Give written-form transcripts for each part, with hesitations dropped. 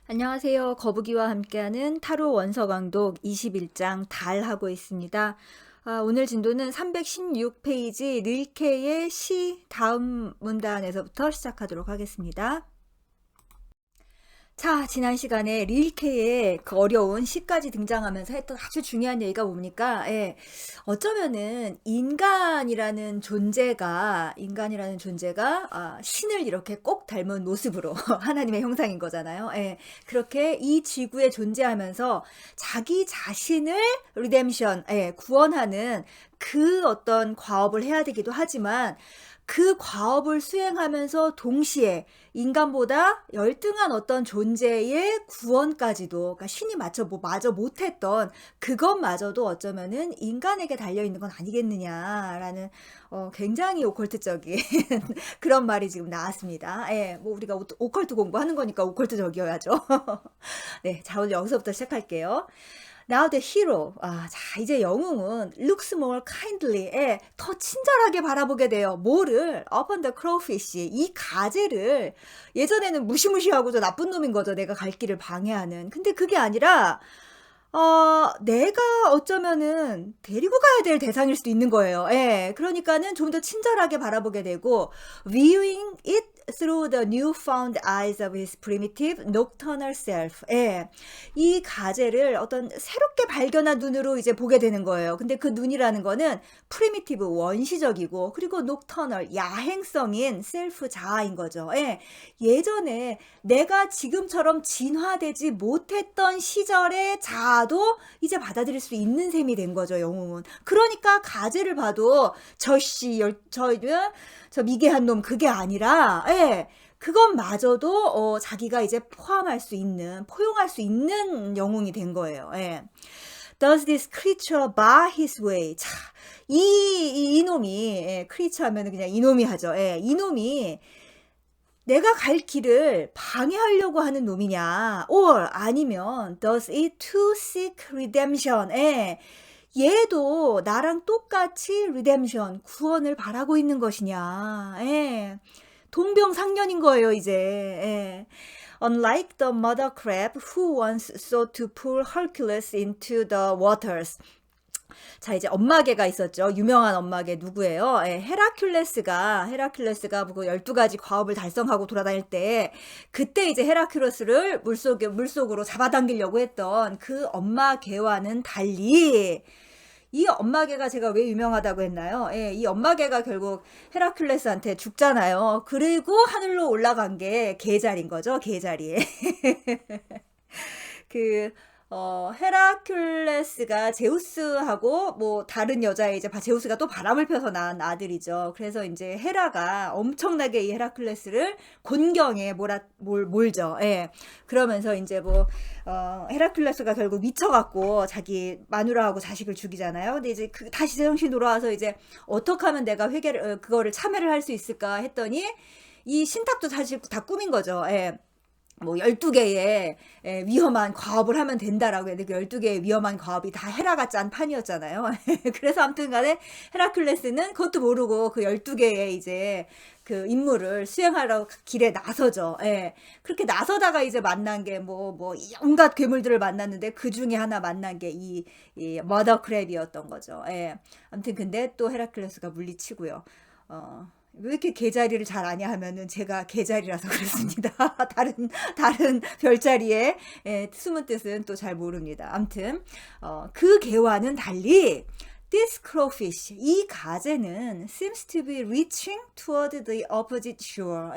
안녕하세요. 거북이와 함께하는 타로 원서 강독 21장 달 하고 있습니다. 오늘 진도는 316페이지 릴케의 시 다음 문단에서부터 시작하도록 하겠습니다. 자, 지난 시간에 릴케의 그 어려운 시까지 등장하면서 했던 아주 중요한 얘기가 뭡니까? 어쩌면은 인간이라는 존재가 신을 이렇게 꼭 닮은 모습으로 하나님의 형상인 거잖아요. 그렇게 이 지구에 존재하면서 자기 자신을 리뎀션, 구원하는 그 어떤 과업을 해야 되기도 하지만 그 과업을 수행하면서 동시에 인간보다 열등한 어떤 존재의 구원까지도, 그러니까 신이 마저 못했던 그것마저도 어쩌면은 인간에게 달려있는 건 아니겠느냐라는 굉장히 오컬트적인 그런 말이 지금 나왔습니다. 뭐 우리가 오컬트 공부하는 거니까 오컬트적이어야죠. 네, 자, 오늘 여기서부터 시작할게요. Now the hero. 자, 이제 영웅은 looks more kindly. 더 친절하게 바라보게 돼요. 뭐를? Upon the crowfish. 이 가재를 예전에는 무시무시하고도 나쁜 놈인 거죠. 내가 갈 길을 방해하는. 근데 그게 아니라 내가 어쩌면은 데리고 가야 될 대상일 수도 있는 거예요. 그러니까는 좀 더 친절하게 바라보게 되고, viewing it through the newfound eyes of his primitive nocturnal self. 이 가재를 어떤 새롭게 발견한 눈으로 이제 보게 되는 거예요. 근데 그 눈이라는 거는 primitive, 원시적이고, 그리고 nocturnal, 야행성인 셀프 자아인 거죠. 예전에 내가 지금처럼 진화되지 못했던 시절의 자아도 이제 받아들일 수 있는 셈이 된 거죠, 영웅은. 그러니까 가재를 봐도 저 미개한 놈 그게 아니라, 그것마저도 자기가 이제 포용할 수 있는 영웅이 된 거예요. Does this creature bar his way? 자, 이놈이, creature 하면 그냥 이놈이 하죠. 이놈이 내가 갈 길을 방해하려고 하는 놈이냐, or 아니면 does it to seek redemption? 얘도 나랑 똑같이 redemption, 구원을 바라고 있는 것이냐. 동병상련인 거예요, 이제. Unlike the mother crab who once sought to pull Hercules into the waters. 자, 이제 엄마개가 있었죠. 유명한 엄마개 누구예요? 헤라큘레스가 그 12가지 과업을 달성하고 돌아다닐 때, 그때 이제 헤라큘레스를 물속으로 잡아당기려고 했던 그 엄마개와는 달리, 이 엄마개가 제가 왜 유명하다고 했나요? 이 엄마개가 결국 헤라큘레스한테 죽잖아요. 그리고 하늘로 올라간 게 개자리인 거죠. 개자리. 헤라큘레스가 제우스하고 뭐 다른 여자의 이제 제우스가 또 바람을 펴서 낳은 아들이죠. 그래서 이제 헤라가 엄청나게 이 헤라큘레스를 곤경에 몰죠. 그러면서 이제 헤라큘레스가 결국 미쳐갖고 자기 마누라하고 자식을 죽이잖아요. 근데 이제 다시 정신 돌아와서 이제 어떻게 하면 내가 그거를 참회를 할 수 있을까 했더니 이 신탁도 사실 다 꿈인 거죠. 12개의 위험한 과업을 하면 된다라고 했는데 그 12개의 위험한 과업이 다 헤라가 짠 판이었잖아요. 그래서 아무튼 간에 헤라큘레스는 그것도 모르고 그 12개의 이제 그 임무를 수행하러 길에 나서죠. 그렇게 나서다가 이제 만난 게 온갖 괴물들을 만났는데 그 중에 하나 만난 게 이 머더 크랩이었던 거죠. 아무튼 근데 또 헤라큘레스가 물리치고요. 왜 이렇게 개자리를 잘 아냐 하면은 제가 개자리라서 그렇습니다. 다른 별자리의 숨은 뜻은 또 잘 모릅니다. 아무튼 그 개와는 달리 this crowfish, 이 가재는 seems to be reaching toward the opposite shore.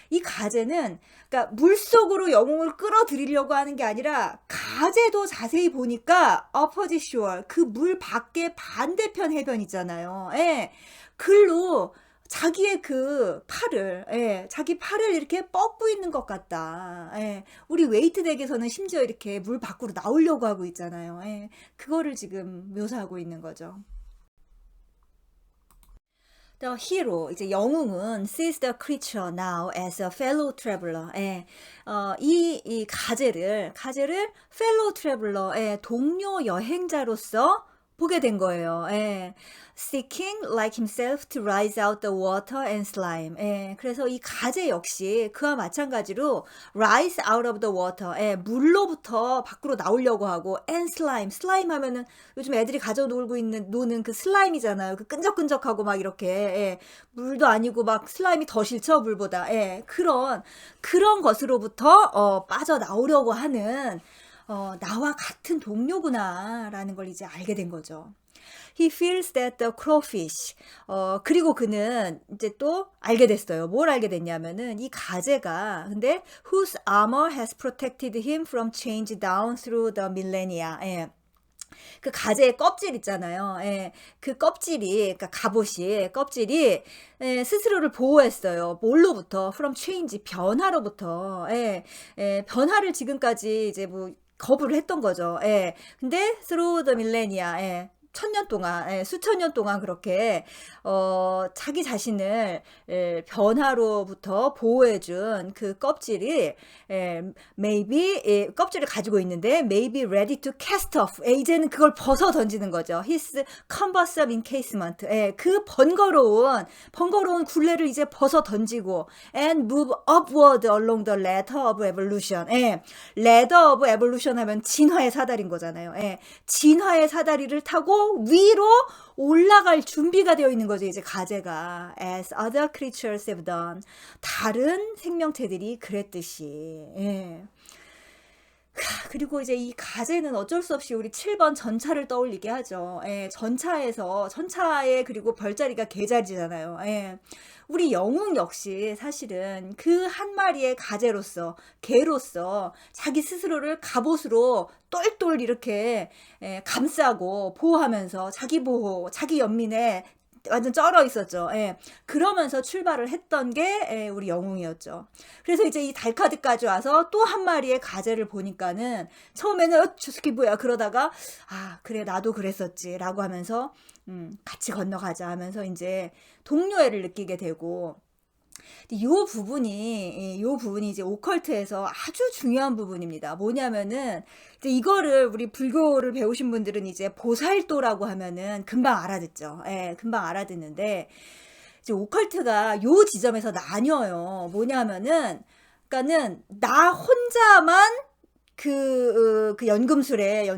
이 가재는 그러니까 물속으로 영웅을 끌어들이려고 하는 게 아니라 가재도 자세히 보니까 opposite shore, 그 물 밖에 반대편 해변 있잖아요. 글로 자기의 그 자기 팔을 이렇게 뻗고 있는 것 같다. 우리 웨이트 덱에서는 심지어 이렇게 물 밖으로 나오려고 하고 있잖아요. 그거를 지금 묘사하고 있는 거죠. The hero, 이제 영웅은 sees the creature now as a fellow traveler. 이 가재를 fellow traveler, 동료 여행자로서 보게 된 거예요. 예. Seeking like himself to rise out the water and slime. 예. 그래서 이 가재 역시 그와 마찬가지로 rise out of the water. 예. 물로부터 밖으로 나오려고 하고 and slime. 슬라임 하면은 요즘 애들이 가져 놀고 있는 노는 그 슬라임이잖아요. 그 끈적끈적하고 막 이렇게 예. 물도 아니고 막 슬라임이 더 싫죠, 물보다. 예. 그런 것으로부터 빠져나오려고 하는 나와 같은 동료구나라는 걸 이제 알게 된 거죠. He feels that the crawfish. 그리고 그는 이제 또 알게 됐어요. 뭘 알게 됐냐면은 이 가재가 근데 whose armor has protected him from change down through the millennia. 예. 그 가재의 껍질 있잖아요. 예. 그 껍질이 그러니까 갑옷이 껍질이 예, 스스로를 보호했어요. 뭘로부터? From change 변화로부터. 예. 예. 변화를 지금까지 이제 뭐 거부를 했던 거죠. 예. 근데 through the millennia. 예. 천년 동안, 예, 수천 년 동안 그렇게 자기 자신을 변화로부터 보호해준 그 껍질이 maybe 껍질을 가지고 있는데 maybe ready to cast off. 이제는 그걸 벗어 던지는 거죠. His cumbersome encasement. 그 번거로운 굴레를 이제 벗어 던지고 and move upward along the ladder of evolution. ladder of evolution 하면 진화의 사다리인 거잖아요. 진화의 사다리를 타고 위로 올라갈 준비가 되어 있는 거죠. 이제 가재가 as other creatures have done. 다른 생명체들이 그랬듯이. 예. 그리고 이제 이 가재는 어쩔 수 없이 우리 7번 전차를 떠올리게 하죠. 예, 전차에 그리고 별자리가 개자리잖아요. 예. 우리 영웅 역시 사실은 그 한 마리의 가재로서 개로서 자기 스스로를 갑옷으로 똘똘 이렇게 감싸고 보호하면서 자기 보호, 자기 연민에 완전 쩔어 있었죠. 예. 그러면서 출발을 했던 게 우리 영웅이었죠. 그래서 이제 이 달카드까지 와서 또 한 마리의 가재를 보니까는 처음에는 저 새끼 뭐야 그러다가 그래 나도 그랬었지 라고 하면서 같이 건너가자 하면서 이제 동료애를 느끼게 되고 요 부분이 이제 오컬트에서 아주 중요한 부분입니다. 뭐냐면은 이제 이거를 우리 불교를 배우신 분들은 이제 보살도라고 하면은 금방 알아듣죠. 예, 금방 알아듣는데 이제 오컬트가 요 지점에서 나뉘어요. 뭐냐면은 그러니까는 나 혼자만 그 연금술에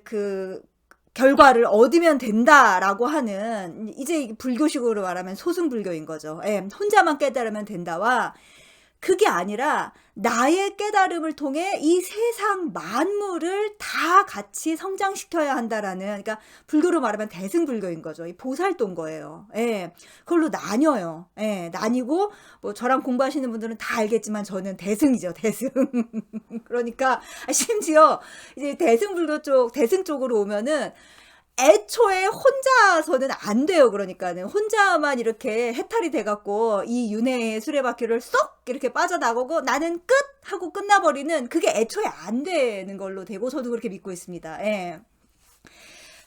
그 결과를 얻으면 된다라고 하는 이제 불교식으로 말하면 소승불교인 거죠. 혼자만 깨달으면 된다와 그게 아니라 나의 깨달음을 통해 이 세상 만물을 다 같이 성장시켜야 한다라는 그러니까 불교로 말하면 대승불교인 거죠. 이 보살도인 거예요. 그걸로 나뉘어요. 나뉘고 뭐 저랑 공부하시는 분들은 다 알겠지만 저는 대승이죠. 대승. 그러니까 심지어 이제 대승 쪽으로 오면은 애초에 혼자서는 안 돼요. 그러니까는 혼자만 이렇게 해탈이 돼갖고 이 윤회의 수레바퀴를 쏙 이렇게 빠져나가고 나는 끝 하고 끝나버리는 그게 애초에 안 되는 걸로 되고 저도 그렇게 믿고 있습니다.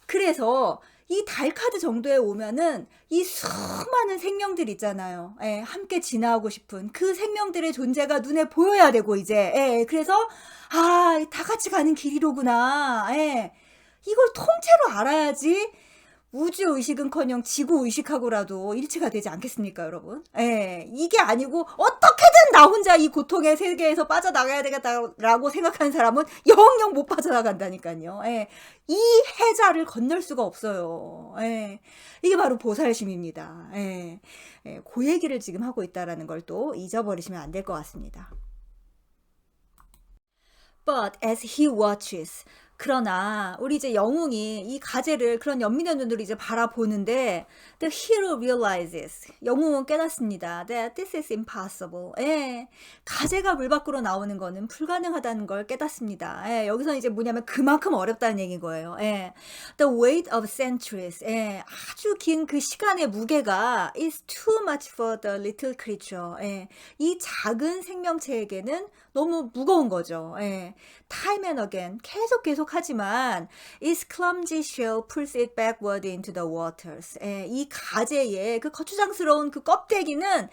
그래서 이 달카드 정도에 오면은 이 수많은 생명들 있잖아요. 함께 진화하고 싶은 그 생명들의 존재가 눈에 보여야 되고 이제 그래서 다 같이 가는 길이로구나. 이걸 통째로 알아야지 우주의식은커녕 지구의식하고라도 일치가 되지 않겠습니까, 여러분? 이게 아니고 어떻게든 나 혼자 이 고통의 세계에서 빠져나가야 되겠다라고 생각하는 사람은 영영 못 빠져나간다니까요. 이 해자를 건널 수가 없어요. 이게 바로 보살심입니다. 그 얘기를 지금 하고 있다라는 걸 또 잊어버리시면 안 될 것 같습니다. But as he watches, 그러나 우리 이제 영웅이 이 가재를 그런 연민의 눈으로 이제 바라보는데 the hero realizes 영웅은 깨닫습니다. that this is impossible. 가재가 물 밖으로 나오는 거는 불가능하다는 걸 깨닫습니다. 여기서 이제 뭐냐면 그만큼 어렵다는 얘기인 거예요. the weight of centuries. 아주 긴 그 시간의 무게가 is too much for the little creature. 이 작은 생명체에게는 너무 무거운 거죠. time and again 계속 하지만 its clumsy shell pulls it backward into the waters. 이 가재의 그 거추장스러운 그 껍데기는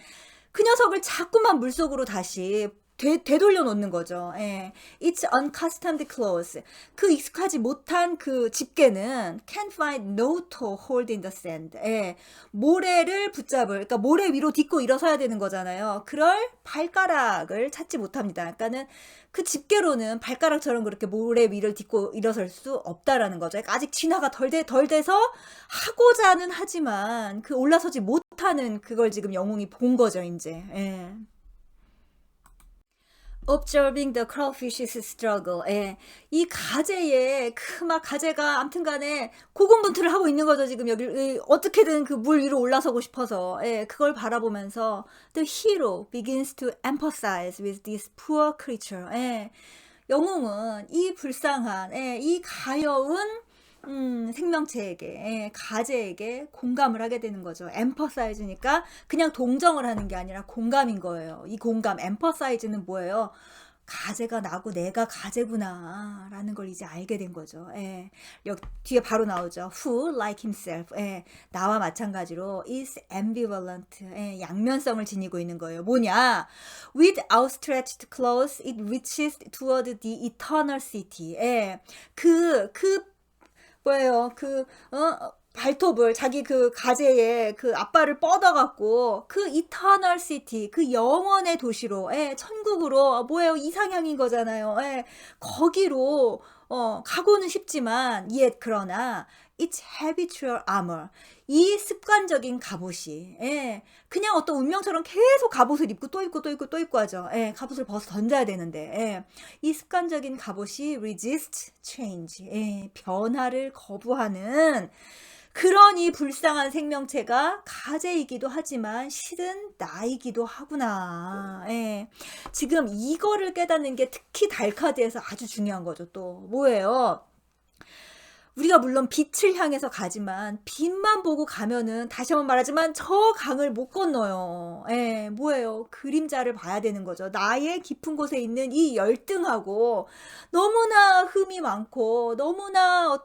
그 녀석을 자꾸만 물속으로 다시 되돌려 놓는 거죠. 예. It's unaccustomed clothes. 그 익숙하지 못한 그 집게는 can find no toe hold in the sand. 예. 모래를 붙잡을, 그러니까 모래 위로 딛고 일어서야 되는 거잖아요. 그럴 발가락을 찾지 못합니다. 그러니까는 그 집게로는 발가락처럼 그렇게 모래 위를 딛고 일어설 수 없다라는 거죠. 그러니까 아직 진화가 덜 돼서 하고자는 하지만 그 올라서지 못하는 그걸 지금 영웅이 본 거죠, 이제. 예. Observing the crawfish's struggle. 예. 이 가재의 막 가재가 암튼 간에 고군분투를 하고 있는 거죠. 지금 여기 어떻게든 그 물 위로 올라서고 싶어서. 예. 그걸 바라보면서 the hero begins to empathize with this poor creature. 예. 영웅은 이 불쌍한, 예, 이 가여운 생명체에게, 예, 가재에게 공감을 하게 되는 거죠. 엠퍼사이즈니까 그냥 동정을 하는 게 아니라 공감인 거예요. 이 공감, 엠퍼사이즈는 뭐예요? 가재가 나고 내가 가재구나 라는 걸 이제 알게 된 거죠. 예. 여기 뒤에 바로 나오죠. Who, like himself, 예. 나와 마찬가지로 is ambivalent, 예. 양면성을 지니고 있는 거예요. 뭐냐? With outstretched claws, it reaches toward the eternal city. 예. 뭐예요? 발톱을 자기 그 가재에 그 앞발을 뻗어갖고 그 이터널 시티, 그 영원의 도시로, 예, 천국으로, 뭐예요? 이상향인 거잖아요. 예, 거기로 가고는 싶지만 그러나 it's habitual armor. 이 습관적인 갑옷이, 예, 그냥 어떤 운명처럼 계속 갑옷을 입고 또 입고 또 입고 또 입고 하죠. 예, 갑옷을 벗어 던져야 되는데, 예, 이 습관적인 갑옷이 resist change, 예, 변화를 거부하는 그런 이 불쌍한 생명체가 가재이기도 하지만 실은 나이기도 하구나. 예. 지금 이거를 깨닫는 게 특히 달카드에서 아주 중요한 거죠. 또 뭐예요? 우리가 물론 빛을 향해서 가지만 빛만 보고 가면은 다시 한번 말하지만 저 강을 못 건너요. 예, 뭐예요? 그림자를 봐야 되는 거죠. 나의 깊은 곳에 있는 이 열등하고 너무나 흠이 많고 너무나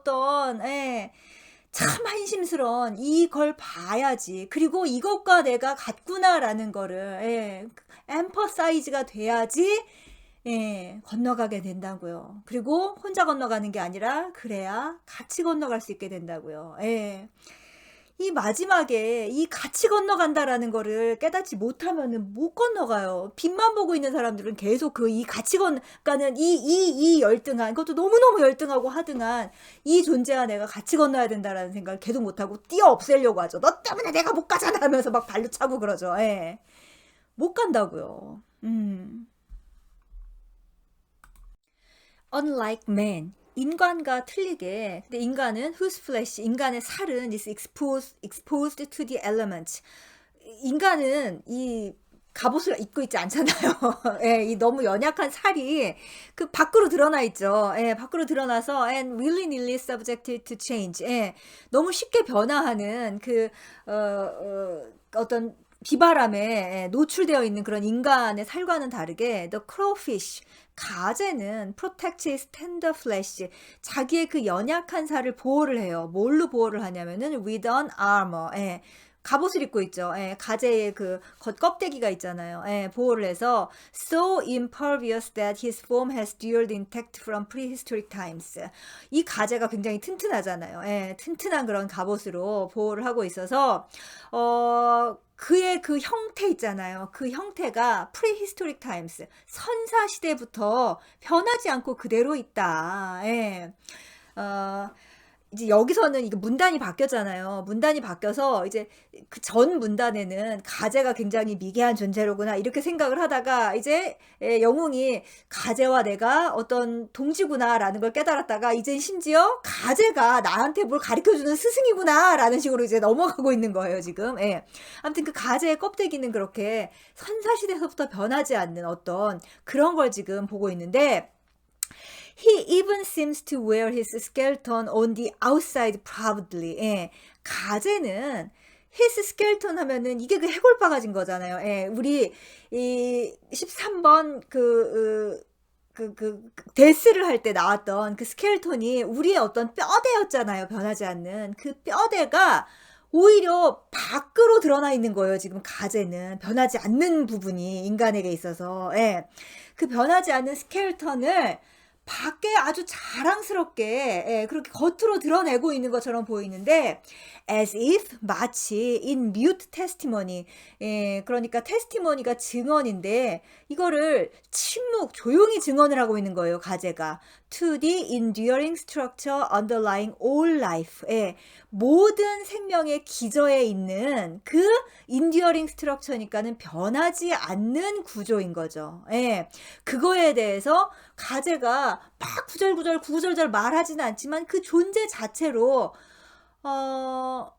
참 한심스러운 이걸 봐야지. 그리고 이것과 내가 같구나라는 거를, 엠퍼사이즈가 돼야지, 건너가게 된다고요. 그리고 혼자 건너가는 게 아니라 그래야 같이 건너갈 수 있게 된다고요. 이 마지막에 이 같이 건너간다라는 거를 깨닫지 못하면은 못 건너가요. 빛만 보고 있는 사람들은 계속 이 같이 건너가는 이 열등한, 그것도 너무너무 열등하고 하등한 이 존재와 내가 같이 건너야 된다라는 생각을 계속 못하고 뛰어 없애려고 하죠. 너 때문에 내가 못 가잖아 하면서 막 발로 차고 그러죠. 예. 못 간다고요. Unlike man. 인간과 틀리게, 근데 인간은 whose flesh, 인간의 살은 is exposed to the elements. 인간은 이 갑옷을 입고 있지 않잖아요. 예, 이 너무 연약한 살이 그 밖으로 드러나 있죠. 예, 밖으로 드러나서 and willy-nilly subjected to change. 예, 너무 쉽게 변화하는 어떤 비바람에 노출되어 있는 그런 인간의 살과는 다르게 the crawfish, 가재는 protect his tender flesh, 자기의 그 연약한 살을 보호를 해요. 뭘로 보호를 하냐면은 with an armor, 예, 갑옷을 입고 있죠. 예, 가재의 그 껍데기가 있잖아요. 예, 보호를 해서 so impervious that his form has endured intact from prehistoric times. 이 가재가 굉장히 튼튼하잖아요. 예, 튼튼한 그런 갑옷으로 보호를 하고 있어서 그의 그 형태 있잖아요. 그 형태가 prehistoric times, 선사 시대부터 변하지 않고 그대로 있다. 예. 이제 여기서는 이게 문단이 바뀌었잖아요. 문단이 바뀌어서 이제 그 전 문단에는 가재가 굉장히 미개한 존재로구나 이렇게 생각을 하다가 이제 영웅이 가재와 내가 어떤 동지구나라는 걸 깨달았다가 이제 심지어 가재가 나한테 뭘 가르쳐주는 스승이구나라는 식으로 이제 넘어가고 있는 거예요, 지금. 예. 아무튼 그 가재의 껍데기는 그렇게 선사시대에서부터 변하지 않는 어떤 그런 걸 지금 보고 있는데, He even seems to wear his skeleton on the outside proudly. 예. 가재는 his skeleton 하면은 이게 그 해골바가지인 거잖아요. 예. 우리 이 13번 데스를 할 때 나왔던 그 스켈톤이 우리의 어떤 뼈대였잖아요. 변하지 않는 그 뼈대가 오히려 밖으로 드러나 있는 거예요. 지금 가제는 변하지 않는 부분이 인간에게 있어서. 예. 그 변하지 않는 스켈턴을 밖에 아주 자랑스럽게 예, 그렇게 겉으로 드러내고 있는 것처럼 보이는데 as if 마치 in mute testimony 예, 그러니까 테스티모니가 증언인데 이거를 침묵 조용히 증언을 하고 있는 거예요. 가제가 to the enduring structure underlying all life 예, 모든 생명의 기저에 있는 그 enduring structure니까는 변하지 않는 구조인 거죠. 예, 그거에 대해서 가제가 막 구절구절 말하지는 않지만 그 존재 자체로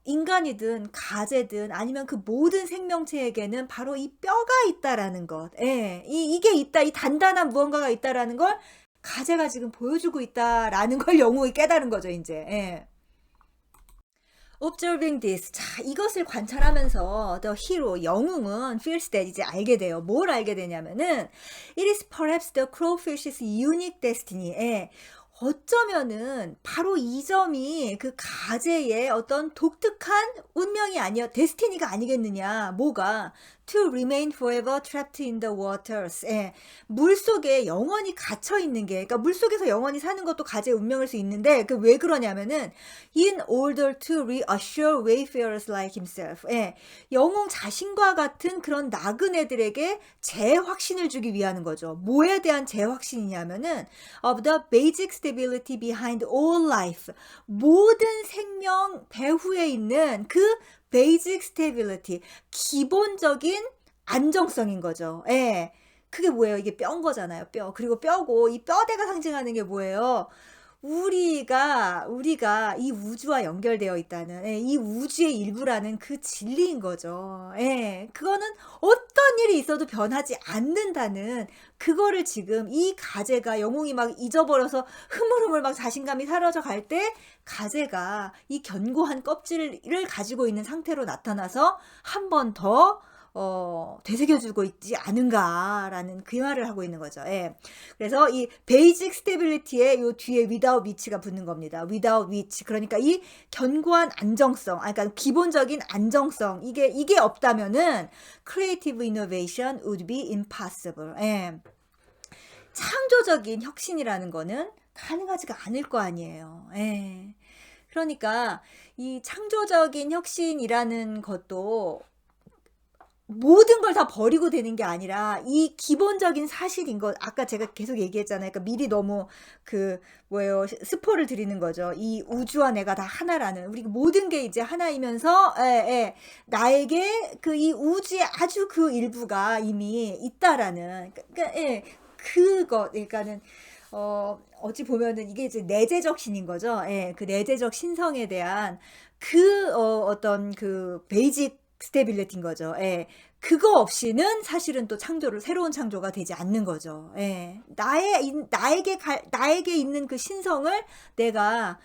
인간이든 가재든 아니면 그 모든 생명체에게는 바로 이 뼈가 있다라는 것. 예, 이게 있다, 이 단단한 무언가가 있다라는 걸 가재가 지금 보여주고 있다라는 걸 영웅이 깨달은 거죠, 이제. 예. Observing this. 자, 이것을 관찰하면서 the hero, 영웅은 feels that 이제 알게 돼요. 뭘 알게 되냐면은 it is perhaps the crowfish's unique destiny. 예. 어쩌면은 바로 이 점이 그 가제의 어떤 독특한 운명이 데스티니가 아니겠느냐. 뭐가? To remain forever trapped in the waters. 예. 물 속에 영원히 갇혀 있는 게, 그러니까 물 속에서 영원히 사는 것도 가제의 운명일 수 있는데, 그 왜 그러냐면은, in order to reassure wayfarers like himself. 예. 영웅 자신과 같은 그런 나그네들에게 재확신을 주기 위하는 거죠. 뭐에 대한 재확신이냐면은, of the basic stability behind all life. 모든 생명 배후에 있는 그 베이직 스테빌리티, 기본적인 안정성인 거죠. 예. 그게 뭐예요? 이게 뼈인 거잖아요. 뼈. 그리고 뼈고 이 뼈대가 상징하는 게 뭐예요? 우리가 이 우주와 연결되어 있다는 예, 이 우주의 일부라는 그 진리인 거죠. 예, 그거는 어떤 일이 있어도 변하지 않는다는 그거를 지금 이 가제가 영웅이 막 잊어버려서 흐물흐물 막 자신감이 사라져 갈 때 가제가 이 견고한 껍질을 가지고 있는 상태로 나타나서 한 번 더 되새겨주고 있지 않은가라는 그 말을 하고 있는 거죠. 예. 그래서 이 베이직 스테빌리티에 요 뒤에 without which가 붙는 겁니다. without which. 그러니까 이 견고한 안정성, 그러니까 기본적인 안정성, 이게 없다면은 creative innovation would be impossible. 예. 창조적인 혁신이라는 거는 가능하지가 않을 거 아니에요. 예. 그러니까 이 창조적인 혁신이라는 것도 모든 걸 다 버리고 되는 게 아니라 이 기본적인 사실인 것 아까 제가 계속 얘기했잖아요. 그러니까 미리 너무 스포를 드리는 거죠. 이 우주와 내가 다 하나라는 우리 모든 게 이제 하나이면서 나에게 그 이 우주의 아주 그 일부가 이미 있다라는 그러니까 그러니까는 어찌 보면은 이게 이제 내재적 신인 거죠. 예, 그 내재적 신성에 대한 그 어떤 그 베이직 스테빌리티인 거죠. 예. 그거 없이는 사실은 또 새로운 창조가 되지 않는 거죠. 예. 나에게 있는 그 신성을 내가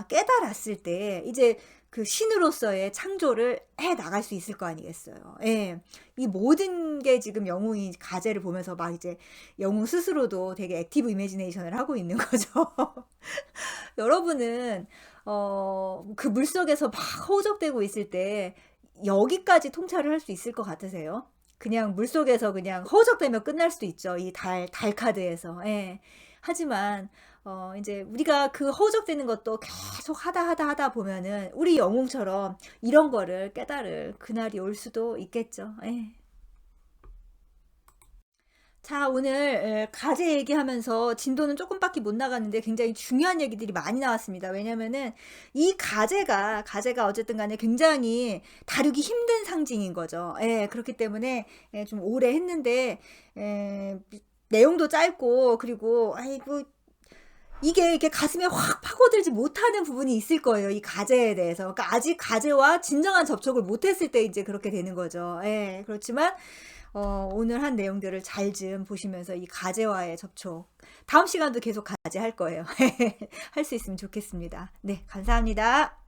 깨달았을 때 이제 그 신으로서의 창조를 해 나갈 수 있을 거 아니겠어요. 예. 이 모든 게 지금 영웅이 가제를 보면서 막 이제 영웅 스스로도 되게 액티브 이미지네이션을 하고 있는 거죠. 여러분은 그 물속에서 막 허우적대고 있을 때 여기까지 통찰을 할 수 있을 것 같으세요? 그냥 물속에서 그냥 허우적대면 끝날 수도 있죠. 이 달 카드에서. 예. 하지만 이제 우리가 그 허우적대는 것도 계속 하다 보면은 우리 영웅처럼 이런 거를 깨달을 그날이 올 수도 있겠죠. 예. 자, 오늘 가제 얘기하면서 진도는 조금밖에 못 나갔는데 굉장히 중요한 얘기들이 많이 나왔습니다. 왜냐면은 이 가제가 어쨌든 간에 굉장히 다루기 힘든 상징인 거죠. 예, 그렇기 때문에 좀 오래 했는데 내용도 짧고 그리고 아이고 이게 가슴에 확 파고들지 못하는 부분이 있을 거예요. 이 가제에 대해서. 그러니까 아직 가제와 진정한 접촉을 못했을 때 이제 그렇게 되는 거죠. 예, 그렇지만 오늘 한 내용들을 잘 좀 보시면서 이 가제와의 접촉 다음 시간도 계속 가제 할 거예요. 할 수 있으면 좋겠습니다. 네, 감사합니다.